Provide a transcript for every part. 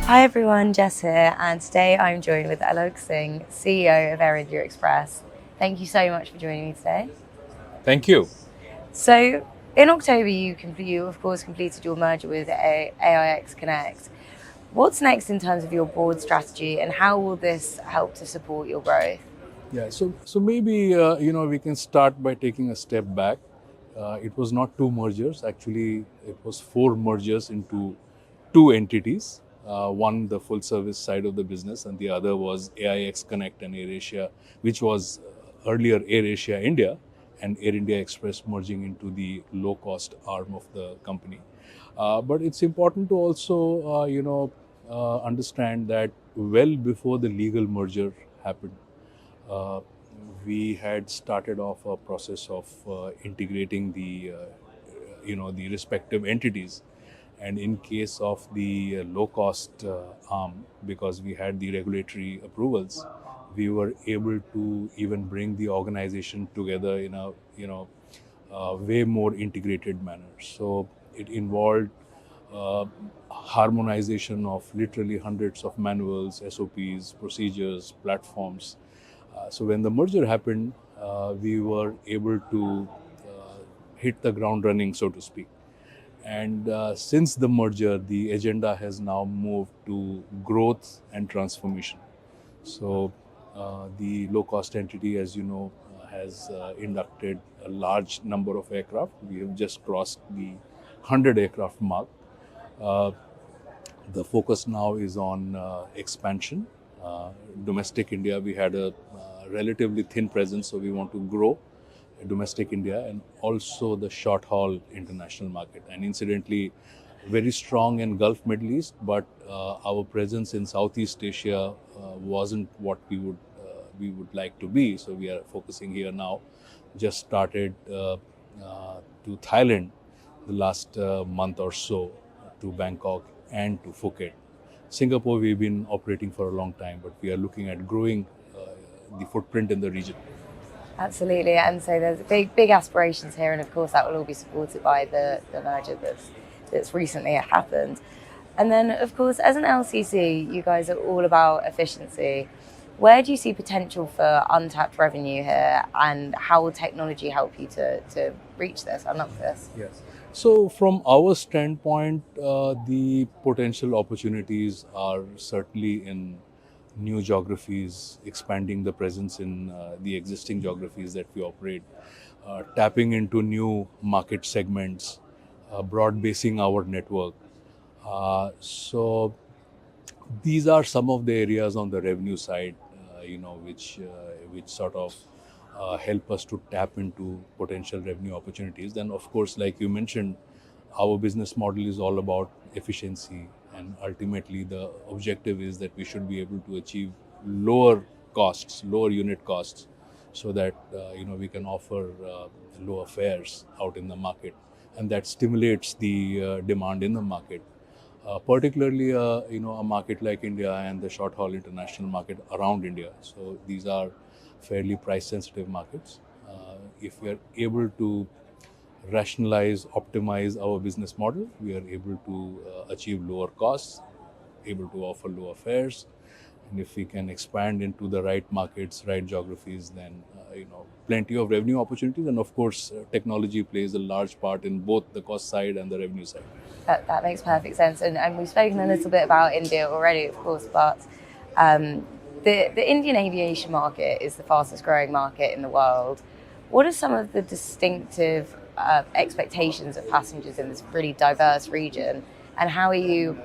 Hi everyone, Jess here, and today I'm joined with Aloke Singh, CEO of Air India Express. Thank you so much for joining me today. Thank you. So, in October, you of course completed your merger with AIX Connect. What's next in terms of your board strategy, and how will this help to support your growth? Yeah, so maybe we can start by taking a step back. It was not two mergers. Actually, it was four mergers into two entities. One, the full service side of the business, and the other was AIX Connect and AirAsia, which was earlier AirAsia India, and Air India Express merging into the low cost arm of the company. But it's important to also, understand that well before the legal merger happened, uh, we had started off a process of integrating the respective entities, and in case of the low cost arm, because we had the regulatory approvals, we were able to even bring the organization together in a way more integrated manner. So it involved uh, harmonization of literally hundreds of manuals, SOPs, procedures, platforms. So when the merger happened, we were able to hit the ground running, so to speak. And since the merger, the agenda has now moved to growth and transformation. So the low cost entity, as you know, has inducted a large number of aircraft. We have just crossed the 100 aircraft mark. Uh, the focus now is on expansion. Domestic India, we had a relatively thin presence, so we want to grow domestic India and also the short haul international market. And incidentally, very strong in Gulf Middle East, but our presence in Southeast Asia wasn't what we would like to be. So we are focusing here now. Just started to Thailand the last month or so, to Bangkok and to Phuket. Singapore, we've been operating for a long time, but we are looking at growing the footprint in the region. Absolutely, and so there's big aspirations here, and of course that will all be supported by the merger that's recently happened. And then, of course, as an LCC, you guys are all about efficiency. Where do you see potential for untapped revenue here, and how will technology help you to reach this, unlock this? Yes. So, from our standpoint, the potential opportunities are certainly in new geographies, expanding the presence in the existing geographies that we operate, tapping into new market segments, broad basing our network. So, these are some of the areas on the revenue side, which sort of help us to tap into potential revenue opportunities. Then, of course, like you mentioned, our business model is all about efficiency, and ultimately, the objective is that we should be able to achieve lower costs, lower unit costs, so that we can offer lower fares out in the market, and that stimulates the demand in the market, particularly a market like India and the short haul international market around India. So these are fairly price sensitive markets. If we are able to rationalize, optimize our business model, we are able to achieve lower costs, able to offer lower fares. And if we can expand into the right markets, right geographies, then plenty of revenue opportunities. And of course, technology plays a large part in both the cost side and the revenue side. That makes perfect sense. And we've spoken a little bit about India already, of course, but um, the Indian aviation market is the fastest growing market in the world. What are some of the distinctive expectations of passengers in this really diverse region, and how are you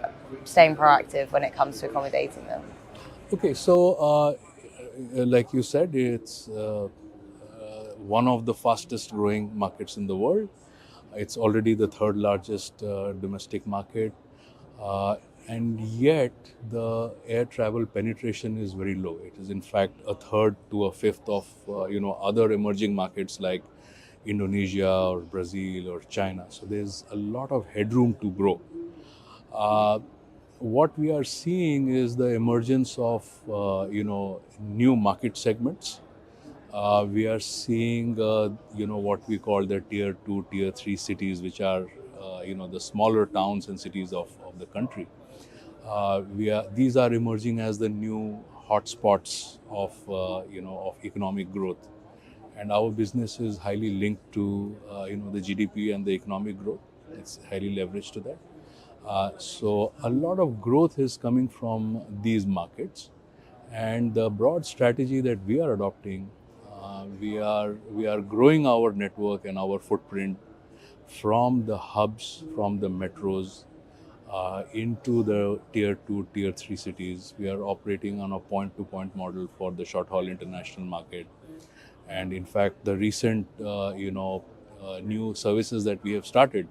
staying proactive when it comes to accommodating them? Okay, so like you said, it's one of the fastest growing markets in the world. It's already the third largest domestic market, uh, and yet the air travel penetration is very low. It is in fact a third to a fifth of other emerging markets like Indonesia or Brazil or China. So there's a lot of headroom to grow. Uh, what we are seeing is the emergence of new market segments. We are seeing what we call the tier 2, tier 3 cities, which are the smaller towns and cities of the country. These are emerging as the new hotspots of of economic growth, and our business is highly linked to the GDP and the economic growth. It's highly leveraged to that. So a lot of growth is coming from these markets, and the broad strategy that we are adopting, we are growing our network and our footprint from the hubs, from the metros, into the tier 2, tier 3 cities. We are operating on a point to point model for the short haul international market. And in fact, the recent, new services that we have started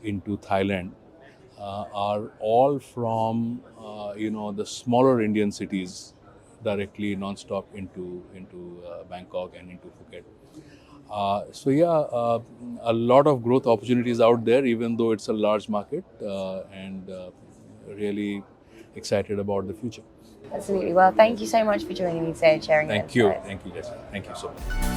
into Thailand are all from, the smaller Indian cities directly non-stop into Bangkok and into Phuket. A lot of growth opportunities out there, even though it's a large market, and really excited about the future. Absolutely. Well, thank you so much for joining me today and sharing your Thank you. insights. Thank you, Jessica. Thank you so much.